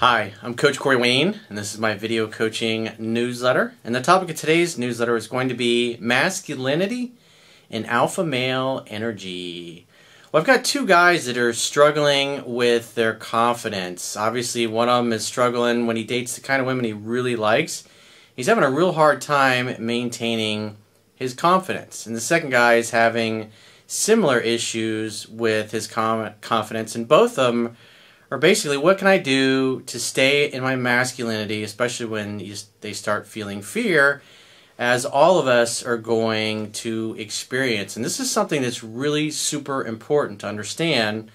Hi, I'm Coach Corey Wayne, and this is my video coaching newsletter. And the topic of today's newsletter is going to be masculinity and alpha male energy. Well, I've got two guys that are struggling with their confidence. Obviously, one of them is struggling when he dates the kind of women he really likes. He's having a real hard time maintaining his confidence. And the second guy is having similar issues with his confidence, and both of them are basically, what can I do to stay in my masculinity, especially when they start feeling fear, as all of us are going to experience. And this is something that's really super important to understand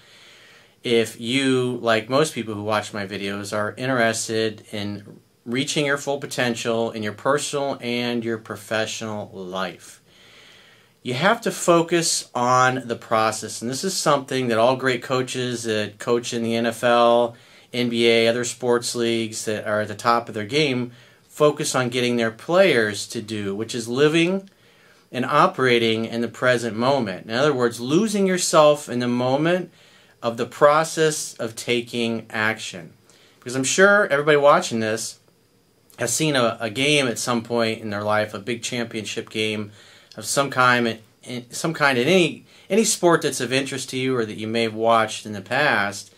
if you, like most people who watch my videos, are interested in reaching your full potential in your personal and your professional life. You have to focus on the process, and this is something that all great coaches that coach in the NFL, NBA, other sports leagues that are at the top of their game focus on getting their players to do, which is living and operating in the present moment. In other words, losing yourself in the moment of the process of taking action. Because I'm sure everybody watching this has seen a game at some point in their life, a big championship game of some kind in any sport that's of interest to you or that you may have watched in the past,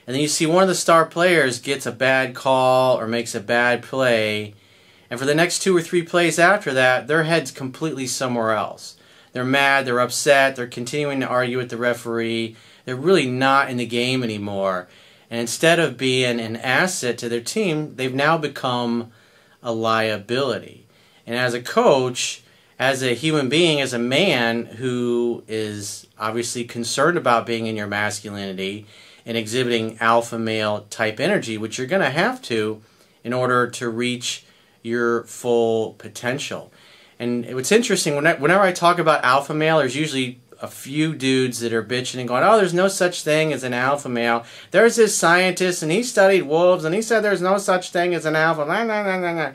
and then you see one of the star players gets a bad call or makes a bad play, and for the next 2 or 3 plays after that, their head's completely somewhere else. They're mad, they're upset, they're continuing to argue with the referee, they're really not in the game anymore, and instead of being an asset to their team, they've now become a liability. And as a coach, as a human being, as a man who is obviously concerned about being in your masculinity and exhibiting alpha male type energy, which you're going to have to in order to reach your full potential. And what's interesting, whenever I talk about alpha male, there's usually a few dudes that are bitching and going, oh, there's no such thing as an alpha male. There's this scientist and he studied wolves and he said there's no such thing as an alpha. Nah, nah, nah, nah, nah.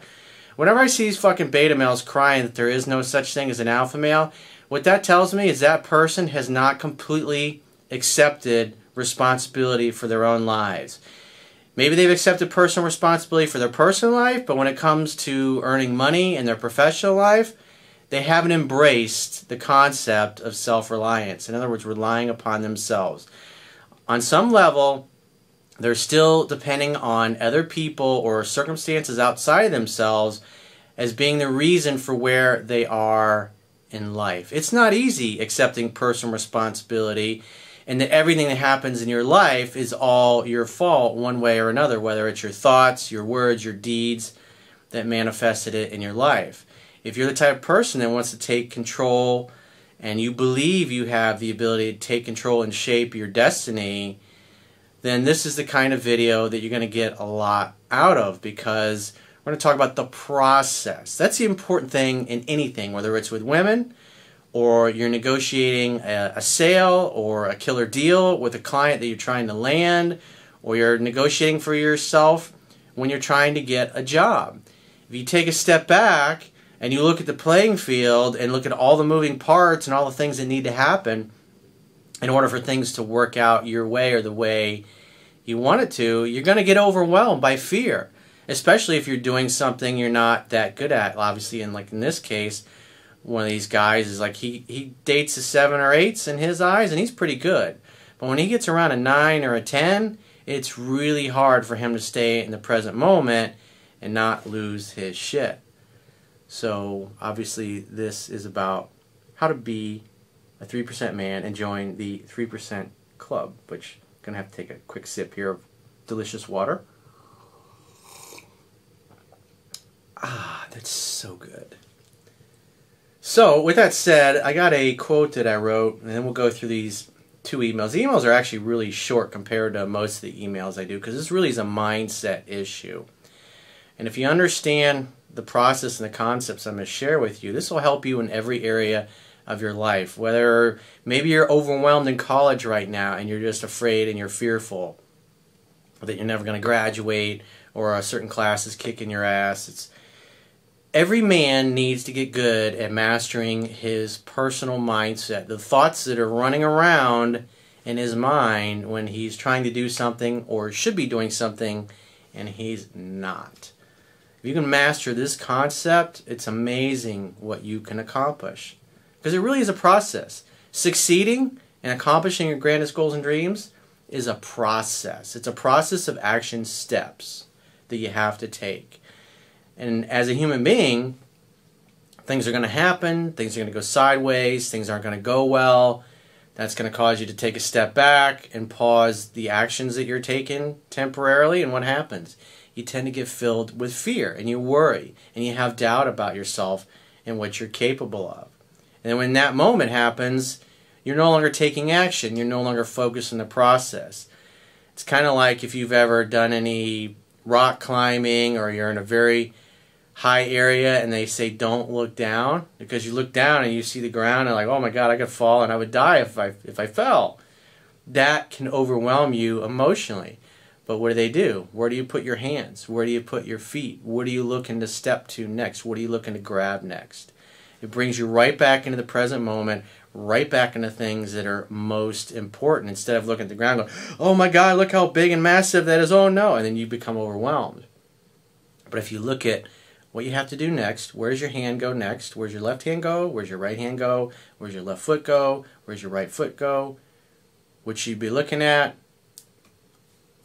Whenever I see these fucking beta males crying that there is no such thing as an alpha male, what that tells me is that person has not completely accepted responsibility for their own lives. Maybe they've accepted personal responsibility for their personal life, but when it comes to earning money in their professional life, they haven't embraced the concept of self-reliance. In other words, relying upon themselves. On some level, they're still depending on other people or circumstances outside of themselves as being the reason for where they are in life. It's not easy accepting personal responsibility and that everything that happens in your life is all your fault one way or another, whether it's your thoughts, your words, your deeds that manifested it in your life. If you're the type of person that wants to take control and you believe you have the ability to take control and shape your destiny, then this is the kind of video that you're going to get a lot out of, because we're going to talk about the process. That's the important thing in anything, whether it's with women or you're negotiating a sale or a killer deal with a client that you're trying to land, or you're negotiating for yourself when you're trying to get a job. If you take a step back and you look at the playing field and look at all the moving parts and all the things that need to happen in order for things to work out your way or the way you want it to, you're going to get overwhelmed by fear, especially if you're doing something you're not that good at. Obviously, in this case, one of these guys is like he dates a 7 or 8s in his eyes, and he's pretty good. But when he gets around a 9 or a 10, it's really hard for him to stay in the present moment and not lose his shit. So obviously, this is about how to be a 3% man and join the 3% club, which I'm going to have to take a quick sip here of delicious water. Ah, that's so good. So with that said, I got a quote that I wrote, and then we'll go through these 2 emails. The emails are actually really short compared to most of the emails I do, because this really is a mindset issue. And if you understand the process and the concepts I'm going to share with you, this will help you in every area of your life. Whether maybe you're overwhelmed in college right now and you're just afraid and you're fearful that you're never going to graduate, or a certain class is kicking your ass. Every man needs to get good at mastering his personal mindset, the thoughts that are running around in his mind when he's trying to do something or should be doing something and he's not. If you can master this concept, it's amazing what you can accomplish. Because it really is a process. Succeeding and accomplishing your grandest goals and dreams is a process. It's a process of action steps that you have to take. And as a human being, things are going to happen, things are going to go sideways, things aren't going to go well. That's going to cause you to take a step back and pause the actions that you're taking temporarily. And what happens? You tend to get filled with fear, and you worry, and you have doubt about yourself and what you're capable of. And then when that moment happens, you're no longer taking action. You're no longer focused on the process. It's kind of like if you've ever done any rock climbing, or you're in a very high area and they say don't look down, because you look down and you see the ground and like, oh my God, I could fall and I would die if I fell. That can overwhelm you emotionally. But what do? Where do you put your hands? Where do you put your feet? What are you looking to step to next? What are you looking to grab next? It brings you right back into the present moment, right back into things that are most important, instead of looking at the ground and going, oh my God, look how big and massive that is, oh no, and then you become overwhelmed. But if you look at what you have to do next, where's your hand go next? Where's your left hand go? Where's your right hand go? Where's your left foot go? Where's your right foot go? What should you be looking at?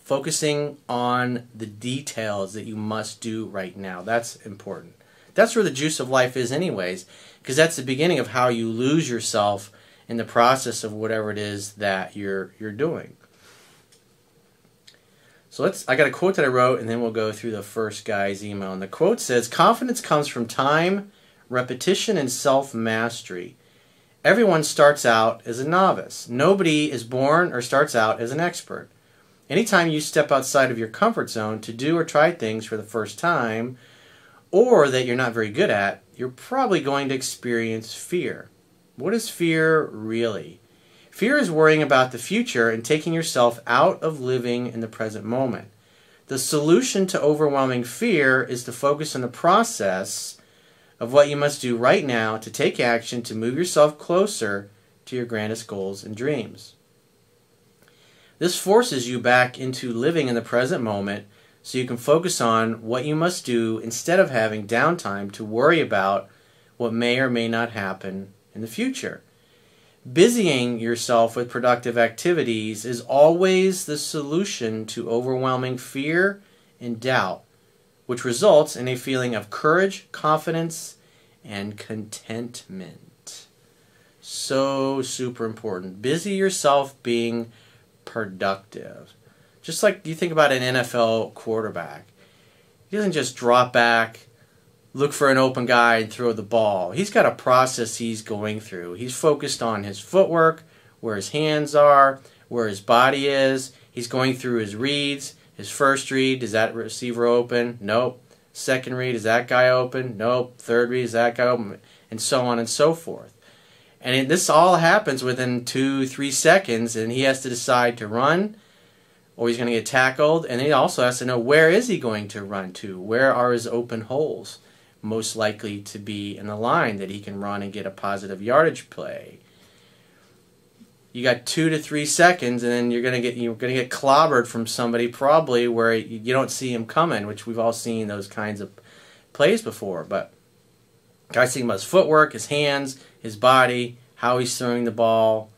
Focusing on the details that you must do right now. That's important. That's where the juice of life is anyways, because that's the beginning of how you lose yourself in the process of whatever it is that you're doing. So I got a quote that I wrote, and then we'll go through the first guy's email. And the quote says, confidence comes from time, repetition, and self-mastery. Everyone starts out as a novice. Nobody is born or starts out as an expert. Anytime you step outside of your comfort zone to do or try things for the first time, or that you're not very good at, you're probably going to experience fear. What is fear really? Fear is worrying about the future and taking yourself out of living in the present moment. The solution to overwhelming fear is to focus on the process of what you must do right now to take action to move yourself closer to your grandest goals and dreams. This forces you back into living in the present moment so you can focus on what you must do instead of having downtime to worry about what may or may not happen in the future. Busying yourself with productive activities is always the solution to overwhelming fear and doubt, which results in a feeling of courage, confidence, and contentment. So super important. Busy yourself being productive. Just like you think about an NFL quarterback. He doesn't just drop back, look for an open guy and throw the ball. He's got a process he's going through. He's focused on his footwork, where his hands are, where his body is. He's going through his reads. His first read, is that receiver open? Nope. Second read, is that guy open? Nope. Third read, is that guy open? And so on and so forth. And this all happens within 2-3 seconds, and he has to decide to run, or he's going to get tackled, and he also has to know where is he going to run to? Where are his open holes most likely to be in the line that he can run and get a positive yardage play? You got 2 to 3 seconds, and then you're going to get clobbered from somebody probably where you don't see him coming, which we've all seen those kinds of plays before. But guys thinking about his footwork, his hands, his body, how he's throwing the ball,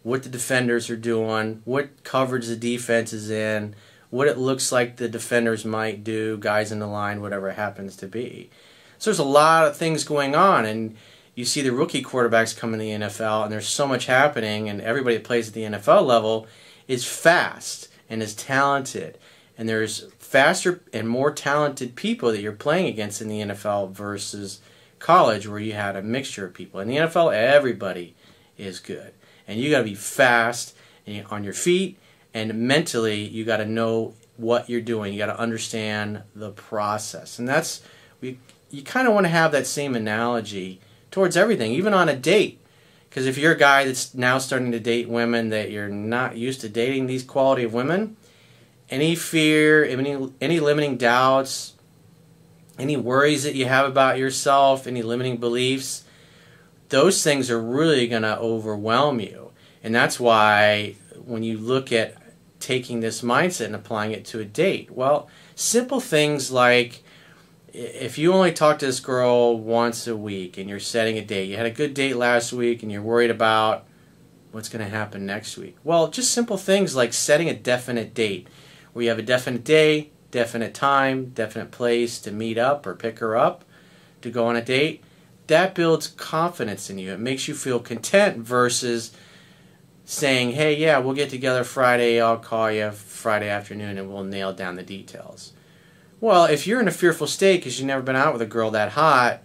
what the defenders are doing, what coverage the defense is in, what it looks like the defenders might do, guys in the line, whatever it happens to be. So there's a lot of things going on, and you see the rookie quarterbacks come in the NFL, and there's so much happening, and everybody that plays at the NFL level is fast and is talented. And there's faster and more talented people that you're playing against in the NFL versus college, where you had a mixture of people. In the NFL, everybody is good. And you got to be fast and on your feet, and mentally you got to know what you're doing. You got to understand the process. And that's, you kind of want to have that same analogy towards everything, even on a date. Because if you're a guy that's now starting to date women that you're not used to dating these quality of women, any fear, any limiting doubts, any worries that you have about yourself, any limiting beliefs, those things are really going to overwhelm you. And that's why when you look at taking this mindset and applying it to a date, well, Simple things like, if you only talk to this girl once a week and you're setting a date, you had a good date last week and you're worried about what's going to happen next week. Well, just simple things like setting a definite date, where you have a definite day, definite time, definite place to meet up or pick her up to go on a date. That builds confidence in you. It makes you feel content versus saying, hey, yeah, we'll get together Friday, I'll call you Friday afternoon and we'll nail down the details. Well, if you're in a fearful state because you've never been out with a girl that hot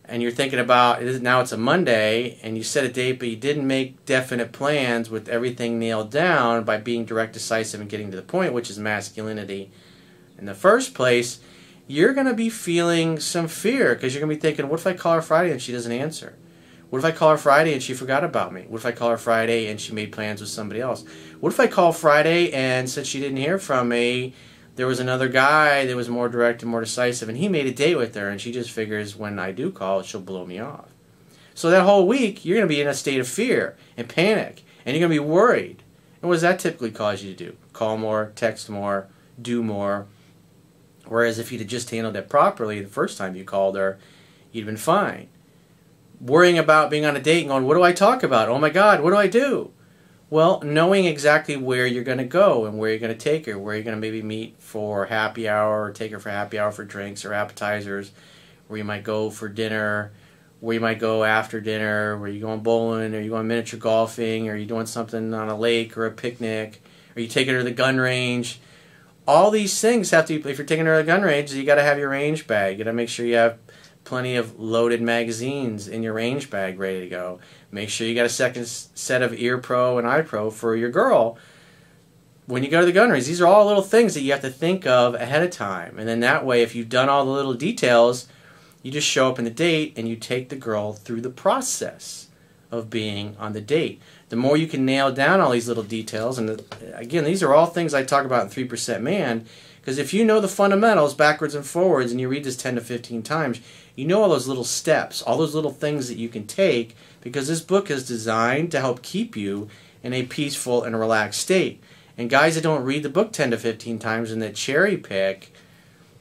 and you're thinking about, now it's a Monday and you set a date but you didn't make definite plans with everything nailed down by being direct, decisive, and getting to the point, which is masculinity in the first place, you're going to be feeling some fear because you're going to be thinking, what if I call her Friday and she doesn't answer? What if I call her Friday and she forgot about me? What if I call her Friday and she made plans with somebody else? What if I call Friday and since she didn't hear from me, there was another guy that was more direct and more decisive and he made a date with her and she just figures when I do call, she'll blow me off. So that whole week, you're going to be in a state of fear and panic and you're going to be worried. And what does that typically cause you to do? Call more, text more, do more. Whereas if you'd have just handled it properly the first time you called her, you'd have been fine. Worrying about being on a date and going, what do I talk about? Oh my God, what do I do? Well, knowing exactly where you're going to go and where you're going to take her, where you're going to maybe meet for happy hour or take her for happy hour for drinks or appetizers, where you might go for dinner, where you might go after dinner, where you're going bowling or you're going miniature golfing or you're doing something on a lake or a picnic, or you're taking her to the gun range. All these things have to be, if you're taking her to the gun range, you got to have your range bag. You got to make sure you have plenty of loaded magazines in your range bag ready to go. Make sure you got a second set of ear pro and eye pro for your girl when you go to the gun range. These are all little things that you have to think of ahead of time. And then that way, if you've done all the little details, you just show up in the date and you take the girl through the process of being on the date. The more you can nail down all these little details, and again, these are all things I talk about in 3% Man, because if you know the fundamentals backwards and forwards and you read this 10 to 15 times, you know all those little steps, all those little things that you can take, because this book is designed to help keep you in a peaceful and relaxed state. And guys that don't read the book 10 to 15 times and that cherry pick,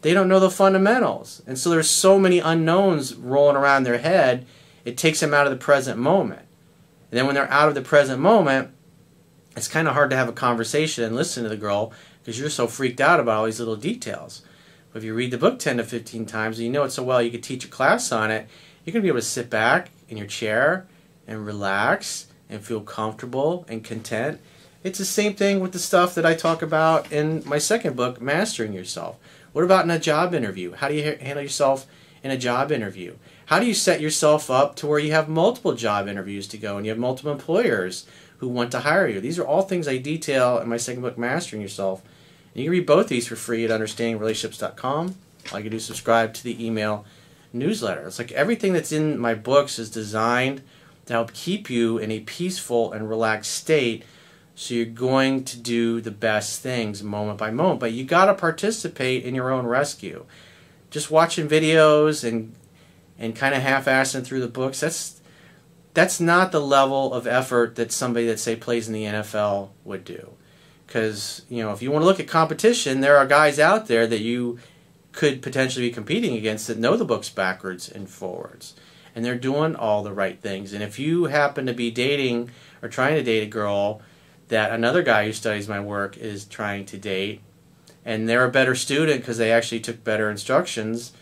they don't know the fundamentals. And so there's so many unknowns rolling around their head, it takes them out of the present moment. And then when they're out of the present moment, it's kind of hard to have a conversation and listen to the girl because you're so freaked out about all these little details. But if you read the book 10 to 15 times and you know it so well you could teach a class on it, you're going to be able to sit back in your chair and relax and feel comfortable and content. It's the same thing with the stuff that I talk about in my second book, Mastering Yourself. What about in a job interview? How do you handle yourself in a job interview? How do you set yourself up to where you have multiple job interviews to go and you have multiple employers who want to hire you? These are all things I detail in my second book, Mastering Yourself. And you can read both these for free at understandingrelationships.com. All you can do is subscribe to the email newsletter. It's like everything that's in my books is designed to help keep you in a peaceful and relaxed state, so you're going to do the best things moment by moment. But you got to participate in your own rescue. Just watching videos and kind of half-assing through the books, that's not the level of effort that somebody that, say, plays in the NFL would do. Because, you know, if you want to look at competition, there are guys out there that you could potentially be competing against that know the books backwards and forwards. And they're doing all the right things. And if you happen to be dating or trying to date a girl that another guy who studies my work is trying to date, and they're a better student because they actually took better instructions,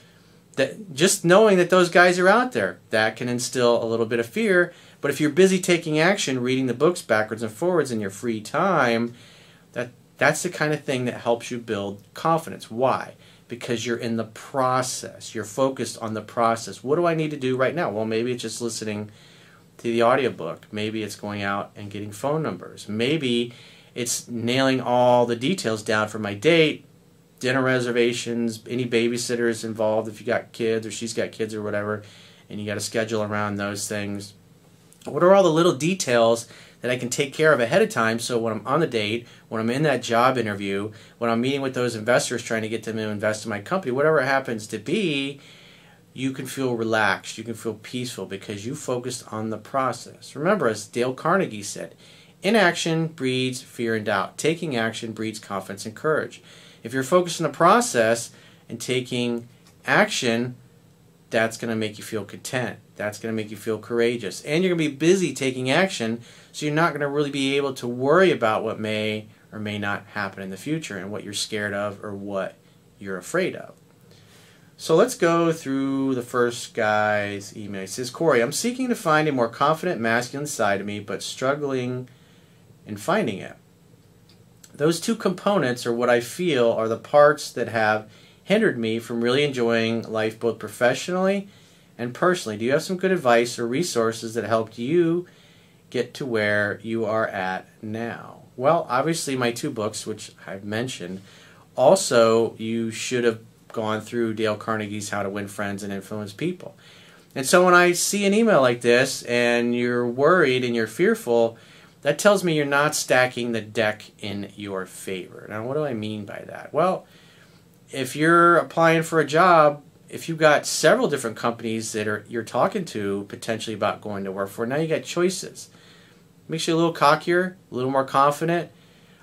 that just knowing that those guys are out there, that can instill a little bit of fear. But if you're busy taking action, reading the books backwards and forwards in your free time, that's the kind of thing that helps you build confidence. Why? Because you're in the process. You're focused on the process. What do I need to do right now? Well, maybe it's just listening to the audiobook. Maybe it's going out and getting phone numbers. Maybe it's nailing all the details down for my date, dinner reservations, any babysitters involved if you got kids or she's got kids or whatever, and you got to schedule around those things. What are all the little details that I can take care of ahead of time, so when I'm on the date, when I'm in that job interview, when I'm meeting with those investors trying to get them to invest in my company, whatever it happens to be, you can feel relaxed, you can feel peaceful because you focused on the process. Remember, as Dale Carnegie said, inaction breeds fear and doubt. Taking action breeds confidence and courage. If you're focused on the process and taking action, that's going to make you feel content. That's going to make you feel courageous. And you're going to be busy taking action, so you're not going to really be able to worry about what may or may not happen in the future and what you're scared of or what you're afraid of. So let's go through the first guy's email. He says, Corey, I'm seeking to find a more confident masculine side of me, but struggling in finding it. Those two components are what I feel are the parts that have hindered me from really enjoying life both professionally and personally. Do you have some good advice or resources that helped you get to where you are at now? Well, obviously my 2 books, which I've mentioned. Also, you should have gone through Dale Carnegie's How to Win Friends and Influence People. And so when I see an email like this and you're worried and you're fearful, that tells me you're not stacking the deck in your favor. Now, what do I mean by that? Well, if you're applying for a job, if you've got several different companies that you're talking to potentially about going to work for, now you got choices. Makes you a little cockier, a little more confident,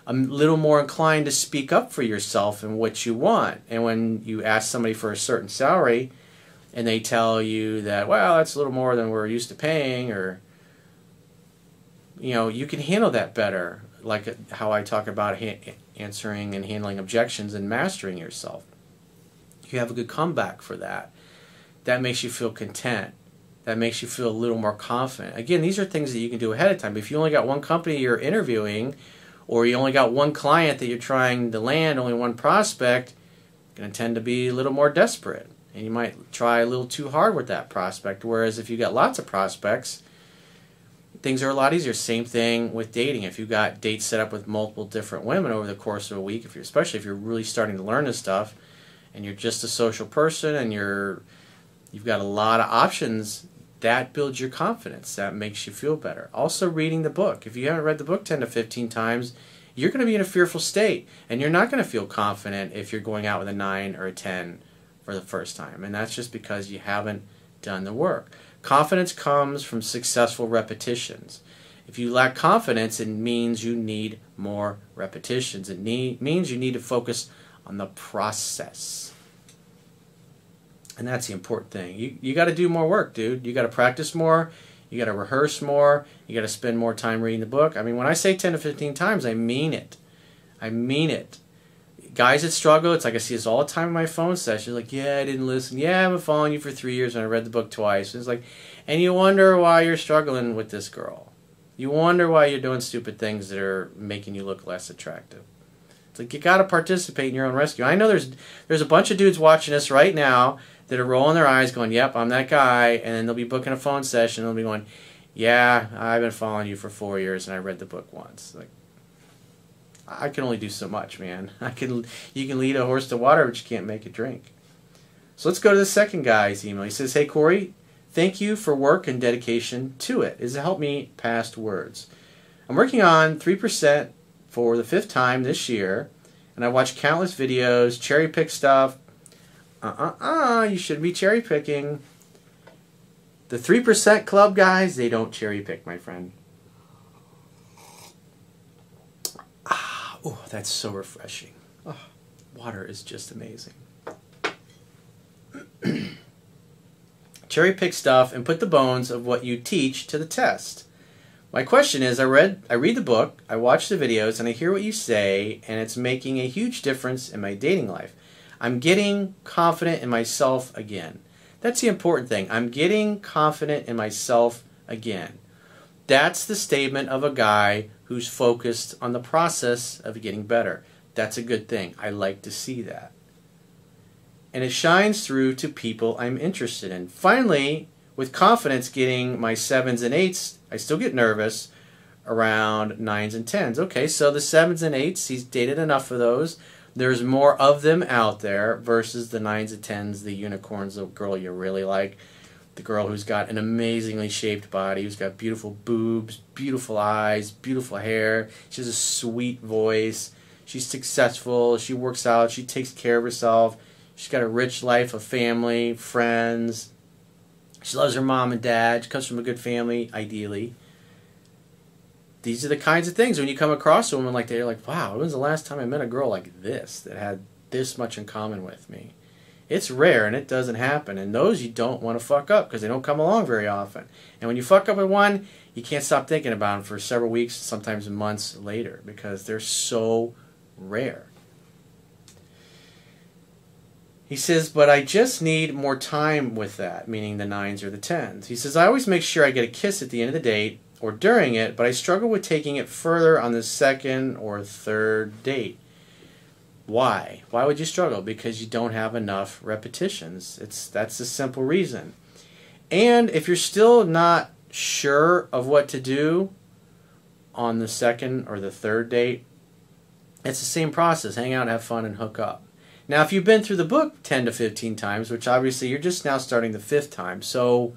a little more inclined to speak up for yourself and what you want. And when you ask somebody for a certain salary and they tell you that, well, that's a little more than we're used to paying, or, you know, you can handle that better, like how I talk about answering and handling objections and mastering yourself. You have a good comeback for that. That makes you feel content. That makes you feel a little more confident. Again, these are things that you can do ahead of time. If you only got one company you're interviewing, or you only got one client that you're trying to land, only one prospect, you're going to tend to be a little more desperate. And you might try a little too hard with that prospect. Whereas if you got lots of prospects, things are a lot easier. Same thing with dating. If you got dates set up with multiple different women over the course of a week, especially if you're really starting to learn this stuff, and you're just a social person and you've got a lot of options, that builds your confidence. That makes you feel better. Also, reading the book. If you haven't read the book 10 to 15 times, you're going to be in a fearful state, and you're not going to feel confident if you're going out with a 9 or a 10 for the first time. And that's just because you haven't done the work. Confidence comes from successful repetitions. If you lack confidence, it means you need more repetitions. It means you need to focus on the process. And that's the important thing. You got to do more work, dude. You got to practice more. You got to rehearse more. You got to spend more time reading the book. I mean, when I say 10 to 15 times, I mean it. I mean it. Guys that struggle, it's like I see this all the time in my phone sessions. Like, yeah, I didn't listen. Yeah, I've been following you for 3 years and I read the book twice. And it's like, and you wonder why you're struggling with this girl. You wonder why you're doing stupid things that are making you look less attractive. It's like you got to participate in your own rescue. I know there's a bunch of dudes watching this right now that are rolling their eyes going, yep, I'm that guy, and then they'll be booking a phone session, and they'll be going, yeah, I've been following you for 4 years, and I read the book once. Like, I can only do so much, man. You can lead a horse to water, but you can't make it drink. So let's go to the second guy's email. He says, hey, Corey, thank you for work and dedication to it. It has helped me past words. I'm working on 3% for the 5th time this year, and I watched countless videos, cherry-pick stuff. You shouldn't be cherry-picking. The 3% club guys, they don't cherry-pick, my friend. Oh, that's so refreshing. Oh, water is just amazing. Cherry-pick stuff and put the bones of what you teach to the test. My question is, I read the book, I watch the videos, and I hear what you say, and it's making a huge difference in my dating life. I'm getting confident in myself again. That's the important thing. I'm getting confident in myself again. That's the statement of a guy who's focused on the process of getting better. That's a good thing. I like to see that. And it shines through to people I'm interested in. Finally, with confidence getting my 7s and 8s, I still get nervous around 9s and 10s. Okay, so the 7s and 8s, he's dated enough of those. There's more of them out there versus the 9s and 10s, the unicorns, the girl you really like, the girl who's got an amazingly shaped body, who's got beautiful boobs, beautiful eyes, beautiful hair. She has a sweet voice. She's successful. She works out. She takes care of herself. She's got a rich life of family, friends. She loves her mom and dad. She comes from a good family, ideally. These are the kinds of things when you come across a woman like that, you're like, wow, when was the last time I met a girl like this that had this much in common with me. It's rare and it doesn't happen, and those you don't want to fuck up because they don't come along very often. And when you fuck up with one, you can't stop thinking about them for several weeks, sometimes months later, because they're so rare. He says, but I just need more time with that, meaning the 9s or the 10s. He says, I always make sure I get a kiss at the end of the date or during it, but I struggle with taking it further on the 2nd or 3rd date. Why? Why would you struggle? Because you don't have enough repetitions. That's the simple reason. And if you're still not sure of what to do on the 2nd or the 3rd date, it's the same process. Hang out, have fun, and hook up. Now, if you've been through the book 10 to 15 times, which obviously you're just now starting the 5th time, so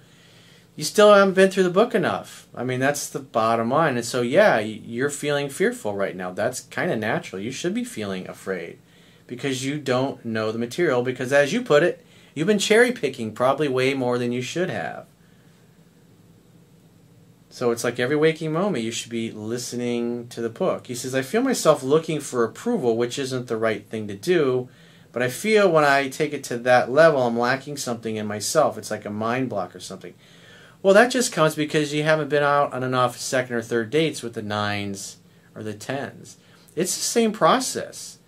you still haven't been through the book enough. I mean, that's the bottom line. And so, yeah, you're feeling fearful right now. That's kind of natural. You should be feeling afraid because you don't know the material because, as you put it, you've been cherry picking probably way more than you should have. So it's like every waking moment you should be listening to the book. He says, I feel myself looking for approval, which isn't the right thing to do, but I feel when I take it to that level, I'm lacking something in myself. It's like a mind block or something. Well, that just comes because you haven't been out on enough 2nd or 3rd dates with the 9s or the 10s. It's the same process.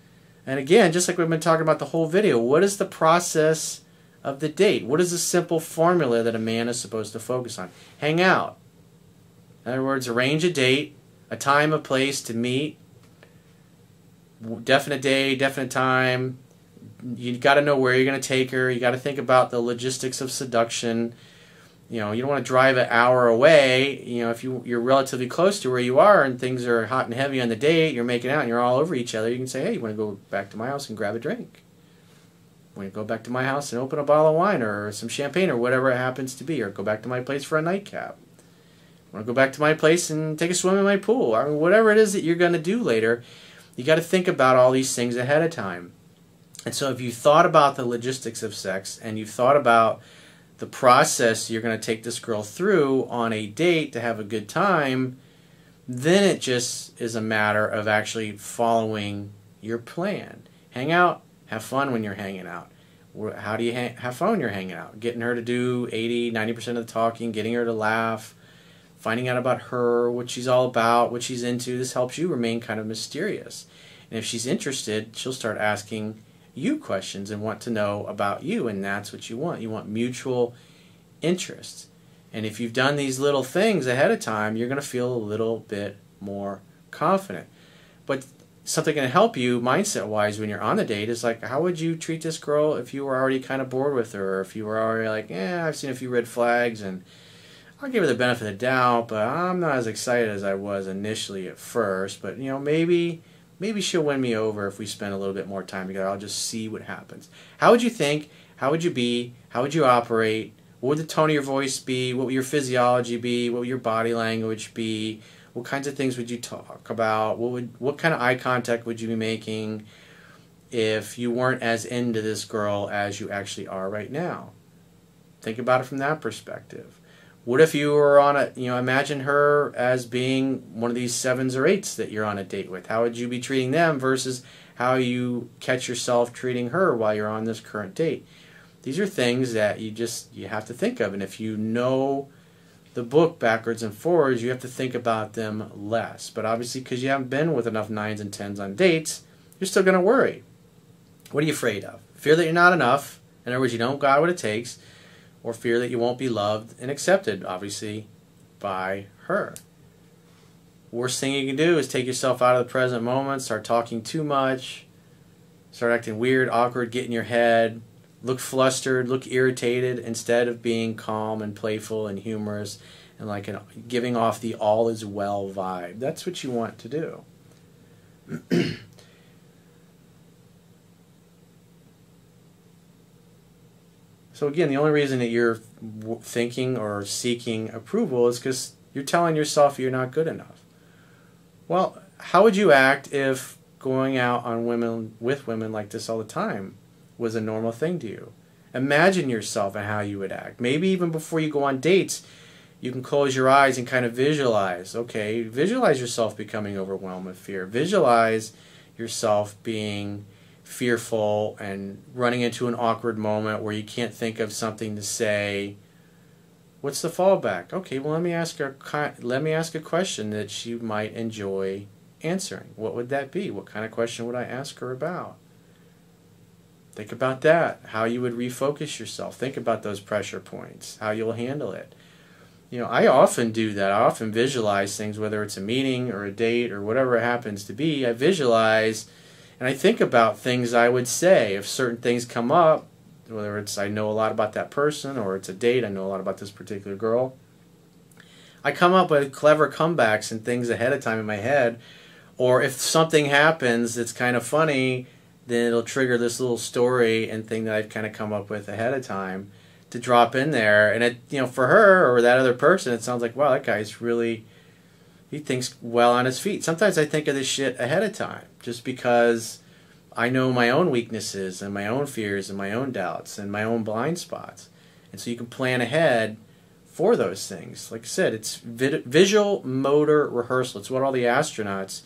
And again, just like we've been talking about the whole video, what is the process of the date? What is the simple formula that a man is supposed to focus on? Hang out. In other words, arrange a date, a time, a place to meet, definite day, definite time. You got to know where you're going to take her. You got to think about the logistics of seduction. You know, you don't want to drive an hour away. You know, if you're relatively close to where you are and things are hot and heavy on the date, you're making out and you're all over each other, you can say, hey, you want to go back to my house and grab a drink? You want to go back to my house and open a bottle of wine or some champagne or whatever it happens to be, or go back to my place for a nightcap? Want to go back to my place and take a swim in my pool? I mean, whatever it is that you're going to do later, you got to think about all these things ahead of time. And so if you thought about the logistics of sex and you thought about the process you're going to take this girl through on a date to have a good time, then it just is a matter of actually following your plan. Hang out, have fun when you're hanging out. How do you have fun when you're hanging out? Getting her to do 80, 90% of the talking, getting her to laugh, finding out about her, what she's all about, what she's into. This helps you remain kind of mysterious. And if she's interested, she'll start asking you questions and want to know about you, and that's what you want. You want mutual interest. And if you've done these little things ahead of time, you're going to feel a little bit more confident. But something going to help you mindset-wise when you're on the date is like, how would you treat this girl if you were already kind of bored with her, or if you were already like, I've seen a few red flags and I'll give her the benefit of the doubt, but I'm not as excited as I was initially at first. But, you know, maybe she'll win me over if we spend a little bit more time together. I'll just see what happens. How would you think? How would you be? How would you operate? What would the tone of your voice be? What would your physiology be? What would your body language be? What kinds of things would you talk about? What kind of eye contact would you be making if you weren't as into this girl as you actually are right now? Think about it from that perspective. What if you were on a, imagine her as being one of these 7s or 8s that you're on a date with. How would you be treating them versus how you catch yourself treating her while you're on this current date? These are things that you have to think of. And if you know the book backwards and forwards, you have to think about them less. But obviously, because you haven't been with enough 9s and 10s on dates, you're still going to worry. What are you afraid of? Fear that you're not enough. In other words, you don't got what it takes. Or fear that you won't be loved and accepted, obviously, by her. Worst thing you can do is take yourself out of the present moment, start talking too much, start acting weird, awkward, get in your head, look flustered, look irritated, instead of being calm and playful and humorous and like giving off the all is well vibe. That's what you want to do. So again, the only reason that you're thinking or seeking approval is because you're telling yourself you're not good enough. Well, how would you act if going out with women like this all the time was a normal thing to you? Imagine yourself and how you would act. Maybe even before you go on dates, you can close your eyes and kind of visualize. Okay, visualize yourself becoming overwhelmed with fear. Visualize yourself being fearful and running into an awkward moment where you can't think of something to say, what's the fallback? Okay, well, let me ask a question that she might enjoy answering. What would that be? What kind of question would I ask her about? Think about that, how you would refocus yourself. Think about those pressure points, how you'll handle it. You know, I often do that. I often visualize things, whether it's a meeting or a date or whatever it happens to be. I visualize and I think about things I would say if certain things come up, whether it's I know a lot about that person or it's a date, I know a lot about this particular girl. I come up with clever comebacks and things ahead of time in my head. Or if something happens that's kind of funny, then it'll trigger this little story and thing that I've kind of come up with ahead of time to drop in there. And it, you know, for her or that other person, it sounds like, wow, that guy's really, he thinks well on his feet. Sometimes I think of this shit ahead of time just because I know my own weaknesses and my own fears and my own doubts and my own blind spots. And so you can plan ahead for those things. Like I said, it's visual motor rehearsal. It's what all the astronauts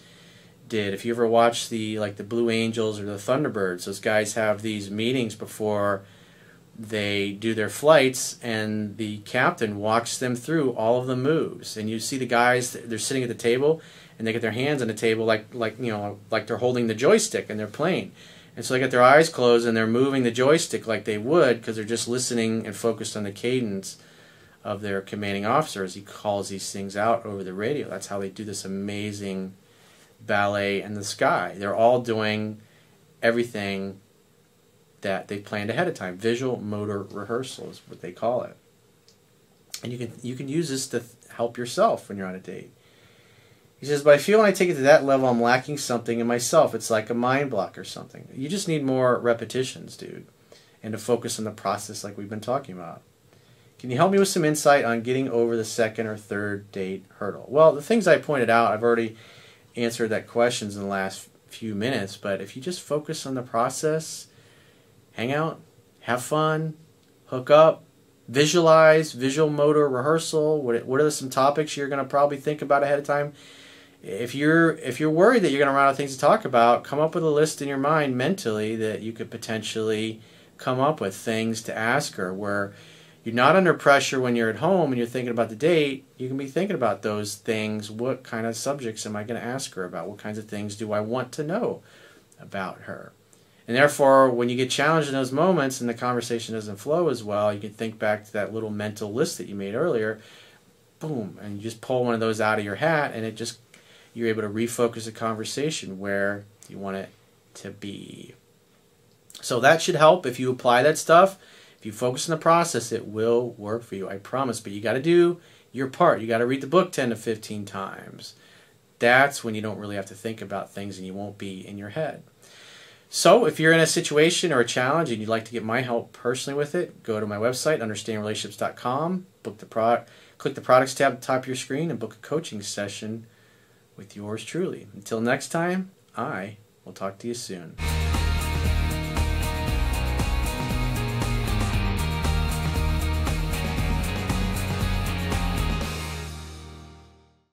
did. If you ever watch the Blue Angels or the Thunderbirds, those guys have these meetings before they do their flights, and the captain walks them through all of the moves. And you see the guys, they're sitting at the table, and they get their hands on the table like they're holding the joystick and they're playing. And so they got their eyes closed and they're moving the joystick like they would because they're just listening and focused on the cadence of their commanding officer as he calls these things out over the radio. That's how they do this amazing ballet in the sky. They're all doing everything that they planned ahead of time. Visual motor rehearsal is what they call it. And you can use this to help yourself when you're on a date. He says, but I feel when I take it to that level, I'm lacking something in myself. It's like a mind block or something. You just need more repetitions, dude, and to focus on the process like we've been talking about. Can you help me with some insight on getting over the second or third date hurdle? Well, the things I pointed out, I've already answered that questions in the last few minutes, but if you just focus on the process, hang out, have fun, hook up, visualize, visual motor rehearsal. What are some topics you're going to probably think about ahead of time? If you're worried that you're going to run out of things to talk about, come up with a list in your mind mentally that you could potentially come up with things to ask her where you're not under pressure when you're at home and you're thinking about the date. You can be thinking about those things. What kind of subjects am I going to ask her about? What kinds of things do I want to know about her? And therefore, when you get challenged in those moments and the conversation doesn't flow as well, you can think back to that little mental list that you made earlier. Boom, and you just pull one of those out of your hat, and you're able to refocus the conversation where you want it to be. So that should help if you apply that stuff. If you focus on the process, it will work for you, I promise. But you got to do your part. You got to read the book 10 to 15 times. That's when you don't really have to think about things and you won't be in your head. So if you're in a situation or a challenge and you'd like to get my help personally with it, go to my website, understandingrelationships.com, click the products tab at the top of your screen, and book a coaching session with yours truly. Until next time, I will talk to you soon.